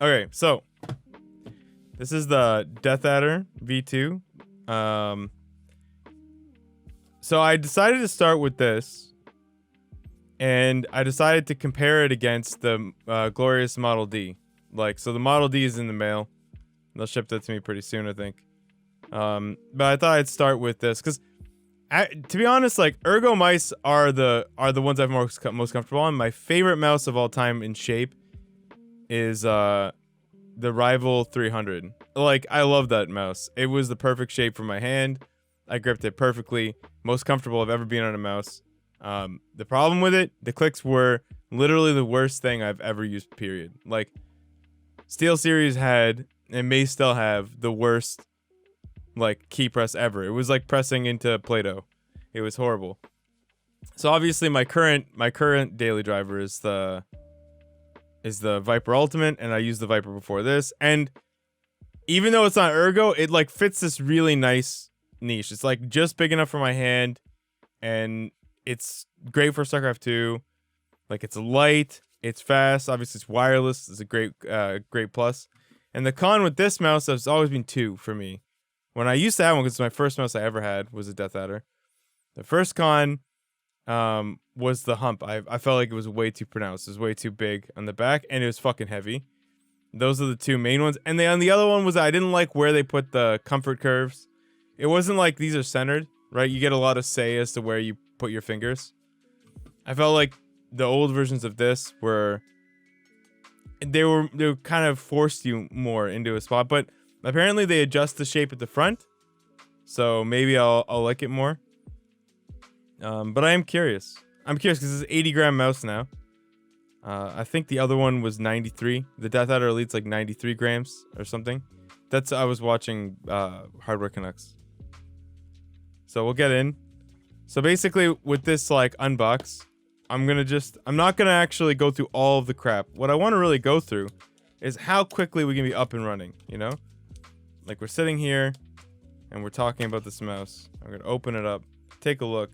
Okay, so this is the Deathadder V2. So I decided to start with this, and I decided to compare it against the glorious Model D. Like, so the Model D is in the mail. They'll ship that to me pretty soon, I think. But I thought I'd start with this because, to be honest, like ergo mice are the ones I'm most comfortable on. My favorite mouse of all time in shape is the Rival 300. Like, I love that mouse. It was the perfect shape for my hand. I gripped it perfectly. Most comfortable I've ever been on a mouse. The problem with it, the clicks were literally the worst thing I've ever used, period. Like, SteelSeries had, and may still have, the worst, like, key press ever. It was like pressing into Play-Doh. It was horrible. So obviously my current daily driver is the Viper Ultimate, and I used the Viper before this, and even though it's not ergo, it like fits this really nice niche. It's like just big enough for my hand, and it's great for StarCraft 2. Like, it's light, it's fast, obviously it's wireless. It's a great plus. And the con with this mouse has always been 2 for me. When I used to have one, because it's my first mouse I ever had, was a Deathadder. The first con was the hump. I felt like it was way too pronounced. It was way too big on the back, and it was fucking heavy. Those are the 2 main ones. And on the other one was I didn't like where they put the comfort curves. It wasn't like these are centered, right? You get a lot of say as to where you put your fingers. I felt like the old versions of this were they kind of forced you more into a spot, but apparently they adjust the shape at the front. So maybe I'll like it more. But I am curious. I'm curious because it's an 80-gram mouse now. I think the other one was 93. The Deathadder Elite's like 93 grams or something. I was watching Hardware Canucks. So we'll get in. So basically with this like unbox, I'm not gonna actually go through all of the crap. What I want to really go through is how quickly we can be up and running, you know? Like, we're sitting here and we're talking about this mouse. I'm gonna open it up, take a look,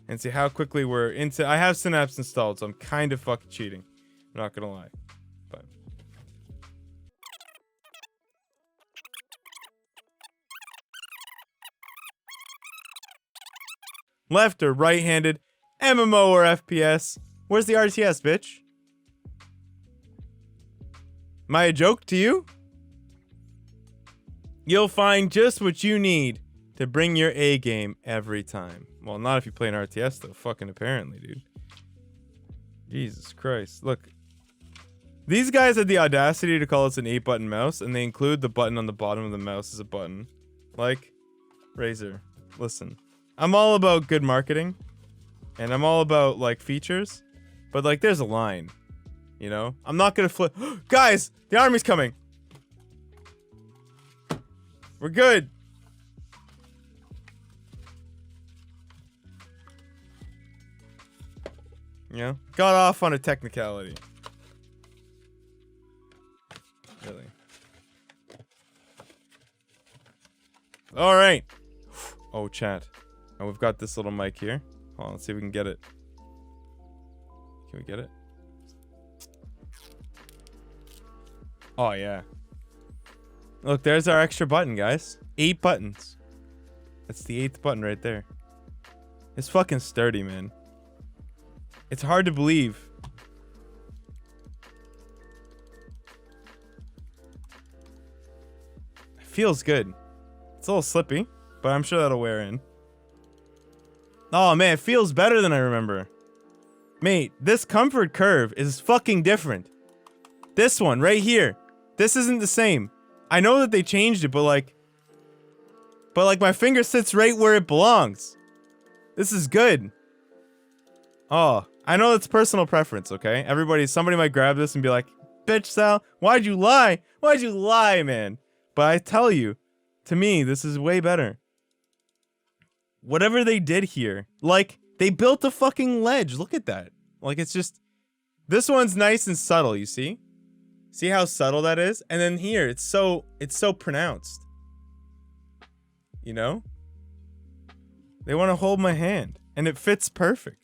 and see how quickly we're into. I have Synapse installed, so I'm kind of fucking cheating. I'm not gonna lie. But left or right-handed, MMO or FPS. Where's the RTS, bitch? Am I a joke to you? You'll find just what you need to bring your A game every time. Well, not if you play an RTS, though. Fucking apparently, dude. Jesus Christ. Look. These guys had the audacity to call this an 8-button mouse, and they include the button on the bottom of the mouse as a button. Like, Razer, listen. I'm all about good marketing, and I'm all about, like, features, but, like, there's a line, you know? I'm not gonna flip. Guys, the army's coming. We're good. You know? Got off on a technicality. Really. Alright. Oh, chat. And we've got this little mic here. Hold on, let's see if we can get it. Can we get it? Oh, yeah. Look, there's our extra button, guys. 8 buttons. That's the 8th button right there. It's fucking sturdy, man. It's hard to believe. It feels good. It's a little slippy, but I'm sure that'll wear in. Oh, man, it feels better than I remember. Mate, this comfort curve is fucking different. This one, right here. This isn't the same. I know that they changed it, but like my finger sits right where it belongs. This is good. Oh, I know it's personal preference, okay? Somebody might grab this and be like, bitch, Sal, why'd you lie? Why'd you lie, man? But I tell you, to me, this is way better. Whatever they did here, like, they built a fucking ledge. Look at that. Like, it's just, this one's nice and subtle, you see? See how subtle that is? And then here, it's so pronounced. You know? They want to hold my hand, and it fits perfect.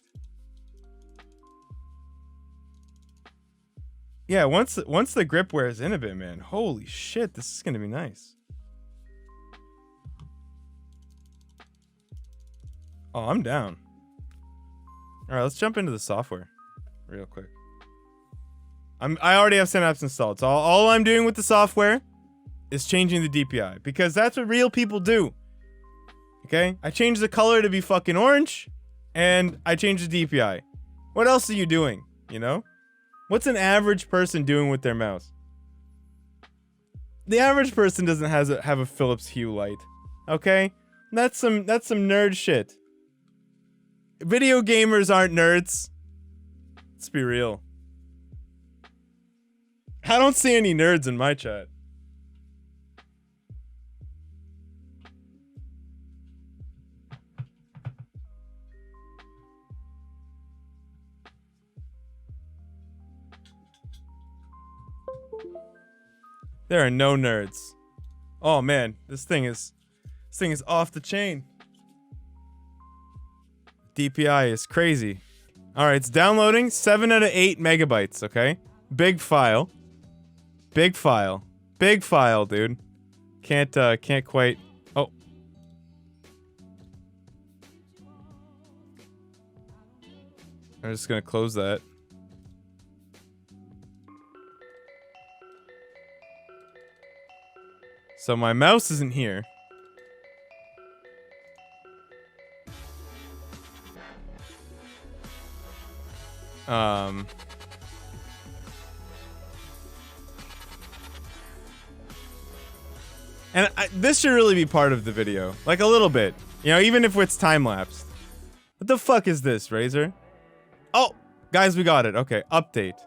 Yeah, once the grip wears in a bit, man. Holy shit, this is gonna be nice. Oh, I'm down. All right, let's jump into the software real quick. I already have Synapse installed, so all I'm doing with the software is changing the DPI, because that's what real people do. Okay? I changed the color to be fucking orange, and I changed the DPI. What else are you doing, you know? What's an average person doing with their mouse? The average person doesn't have a Philips Hue light. Okay? That's some nerd shit. Video gamers aren't nerds. Let's be real. I don't see any nerds in my chat. There are no nerds. Oh man, this thing is off the chain. DPI is crazy. All right, it's downloading. 7 out of 8 megabytes. Okay, big file. Big file. Big file, dude. Can't quite. Oh. I'm just gonna close that. So my mouse isn't here. And this should really be part of the video. Like a little bit. You know, even if it's time-lapsed. What the fuck is this, Razer? Oh! Guys, we got it. Okay, update.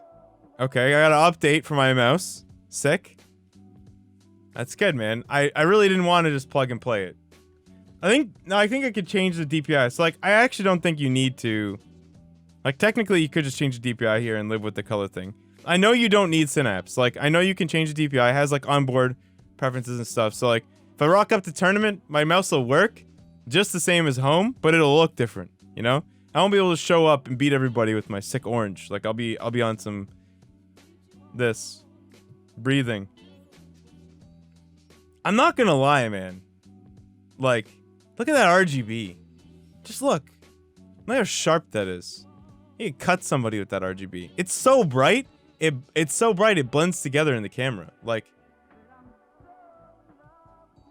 Okay, I got an update for my mouse. Sick. That's good, man. I really didn't want to just plug and play it. I think I could change the DPI. So, like, I actually don't think you need to... Like, technically, you could just change the DPI here and live with the color thing. I know you don't need Synapse. Like, I know you can change the DPI. It has, like, onboard preferences and stuff. So, like, if I rock up to tournament, my mouse will work just the same as home, but it'll look different, you know? I won't be able to show up and beat everybody with my sick orange. Like, I'll be on some... This. Breathing. I'm not gonna lie, man. Like, look at that RGB. Just look. Look how sharp that is. You can cut somebody with that RGB. It's so bright. It's so bright it blends together in the camera. Like,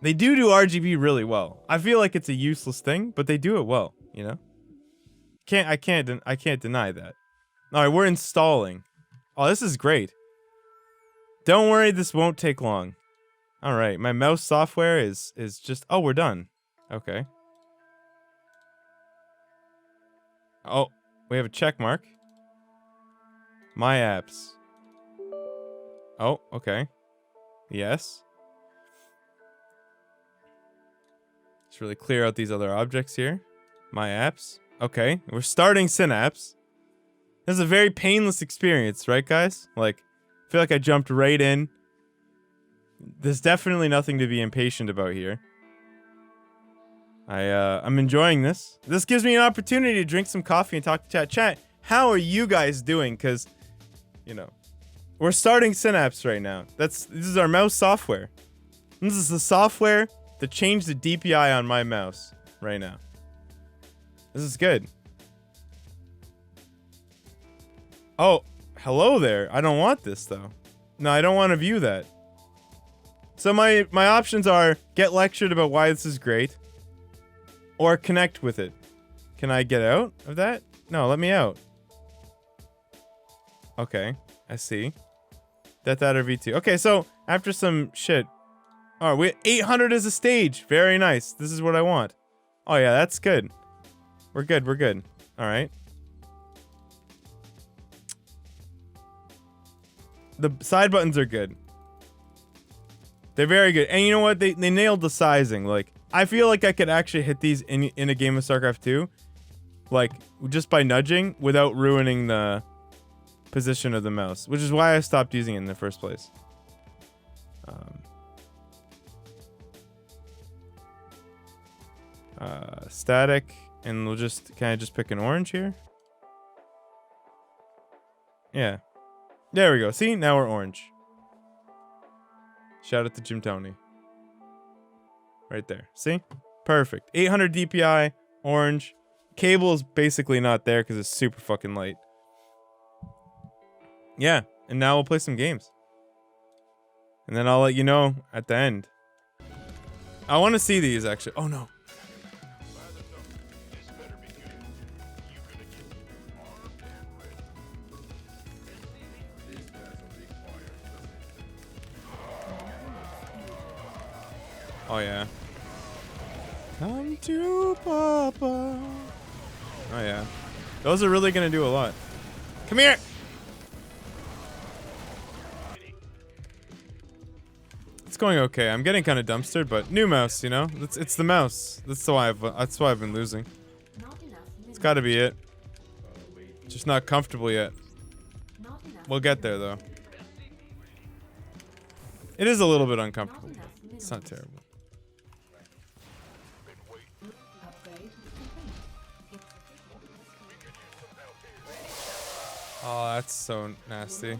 they do RGB really well. I feel like it's a useless thing, but they do it well, you know? I can't deny that. All right, we're installing. Oh, this is great. Don't worry, this won't take long. All right, my mouse software is just... Oh, we're done. Okay. Oh, we have a check mark. My apps. Oh, okay. Yes. Let's really clear out these other objects here. My apps. Okay, we're starting Synapse. This is a very painless experience, right, guys? Like, I feel like I jumped right in. There's definitely nothing to be impatient about here. I'm enjoying this. This gives me an opportunity to drink some coffee and talk to chat. Chat, how are you guys doing? Because, you know, we're starting Synapse right now. This is our mouse software. This is the software to change the DPI on my mouse right now. This is good. Oh, hello there. I don't want this, though. No, I don't want to view that. So my options are get lectured about why this is great, or connect with it. Can I get out of that? No, let me out. Okay, I see. Deathadder V2. Okay, so after some shit. All right, 800 is a stage. Very nice. This is what I want. Oh yeah, that's good. We're good. We're good. All right. The side buttons are good. They're very good. And you know what? They nailed the sizing. Like, I feel like I could actually hit these in a game of StarCraft 2. Like, just by nudging without ruining the position of the mouse. Which is why I stopped using it in the first place. Static. And we'll just... Can I just pick an orange here? Yeah. There we go. See, now we're orange. Shout out to Jim Tony. Right there. See? Perfect. 800 DPI, orange. Cable is basically not there because it's super fucking light. Yeah, and now we'll play some games. And then I'll let you know at the end. I want to see these, actually. Oh, no. Oh, yeah. Come to Papa. Oh, yeah. Those are really going to do a lot. Come here. It's going okay. I'm getting kind of dumpstered, but new mouse, you know? It's the mouse. That's why I've been losing. It's got to be it. Just not comfortable yet. We'll get there, though. It is a little bit uncomfortable, but it's not terrible. Oh, that's so nasty.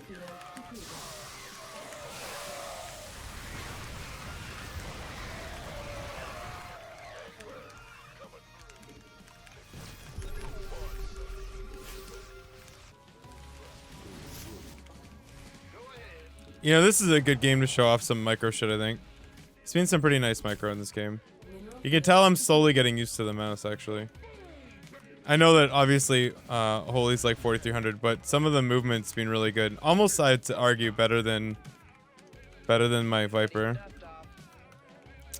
You know, this is a good game to show off some micro shit, I think. It's been some pretty nice micro in this game. You can tell I'm slowly getting used to the mouse, actually. I know that, obviously, Holy's like 4300, but some of the movement's been really good. Almost, I'd argue, better than my Viper.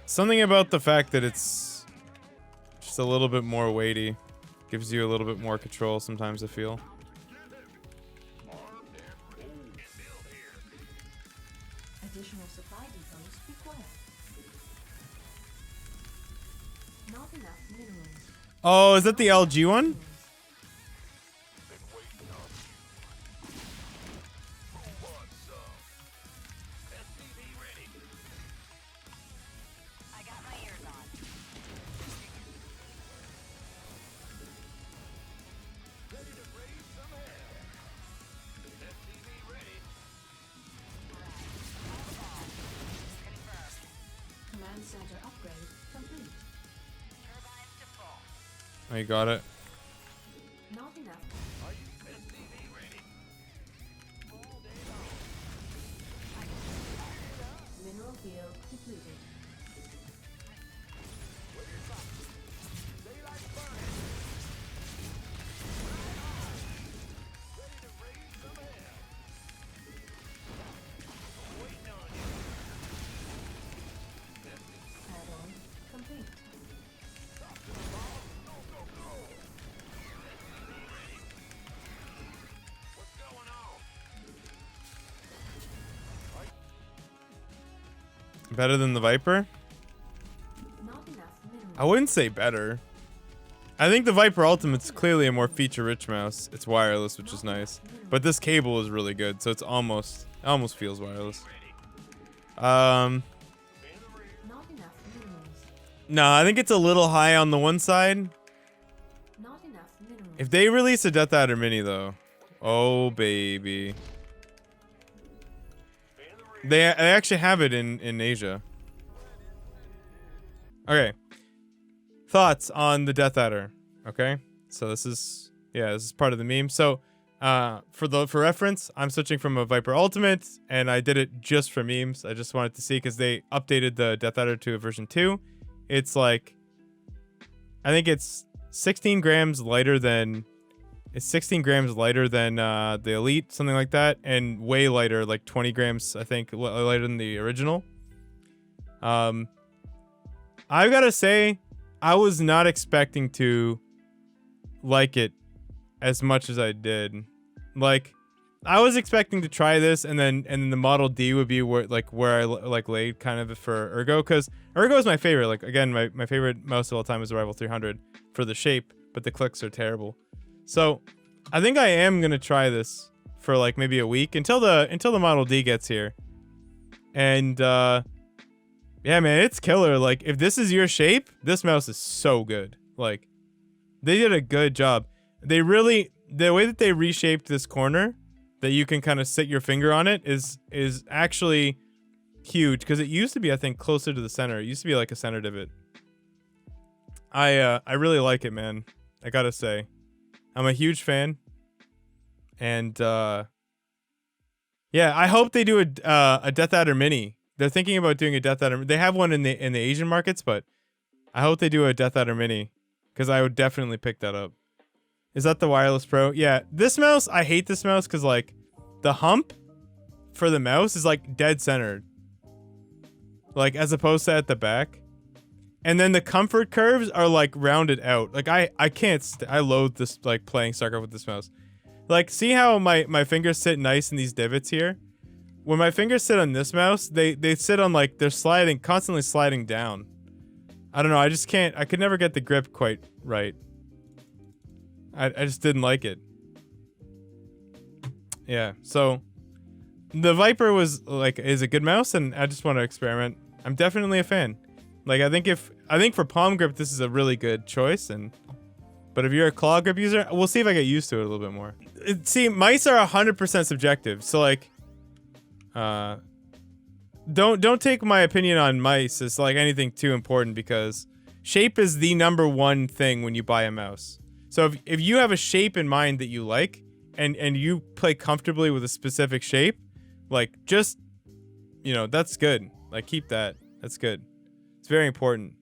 Something about the fact that it's just a little bit more weighty. Gives you a little bit more control sometimes, I feel. Additional supply depots required. Not enough minerals. Oh, is that the LG one? I got my ears on. Command center upgrade complete. Turbines to full. Oh, you got it. Not enough. Mineral field depleted. Add-on complete. Better than the Viper? Not enough minerals. I wouldn't say better. I think the Viper Ultimate's clearly a more feature-rich mouse. It's wireless, which is nice. But this cable is really good, so it almost feels wireless. Not enough minerals. No, I think it's a little high on the one side. Not enough minerals. If they release a Deathadder Mini, though, oh baby, they actually have it in Asia. Okay, thoughts on the Deathadder? Okay, so this is part of the meme. So, for reference, I'm switching from a Viper Ultimate, and I did it just for memes. I just wanted to see because they updated the Deathadder to a version 2. It's like, I think it's 16 grams lighter than. It's 16 grams lighter than the Elite, something like that, and way lighter, like 20 grams, I think, lighter than the original. I've got to say, I was not expecting to like it as much as I did. Like, I was expecting to try this, and then the Model D would be where I laid kind of for Ergo, because Ergo is my favorite. Like, again, my favorite mouse of all time is the Rival 300 for the shape, but the clicks are terrible. So, I think I am gonna try this for like maybe a week until the Model D gets here. And yeah, man, it's killer. Like, if this is your shape, this mouse is so good. Like, they did a good job. The way that they reshaped this corner that you can kind of sit your finger on it is actually huge, because it used to be, I think, closer to the center. It used to be like a center divot. I really like it, man. I gotta say, I'm a huge fan, and yeah, I hope they do a Deathadder Mini. They're thinking about doing a Deathadder. They have one in the Asian markets, but I hope they do a Deathadder Mini, because I would definitely pick that up. Is that the Wireless Pro? Yeah, this mouse, I hate this mouse because like the hump for the mouse is like dead centered, like as opposed to at the back, and then the comfort curves are like rounded out. Like I can't. I loathe this, like playing StarCraft with this mouse. Like, see how my fingers sit nice in these divots here? When my fingers sit on this mouse, they sit on like they're sliding, constantly sliding down. I don't know. I just can't. I could never get the grip quite right. I just didn't like it. Yeah. So the Viper is a good mouse, and I just want to experiment. I'm definitely a fan. Like, I think for palm grip this is a really good choice, but if you're a claw grip user, we'll see if I get used to it a little bit more. See, mice are 100% subjective. So like, don't take my opinion on mice as like anything too important, because shape is the #1 thing when you buy a mouse. So if you have a shape in mind that you like, and you play comfortably with a specific shape, like, just, you know, that's good. Like, keep that. That's good. It's very important.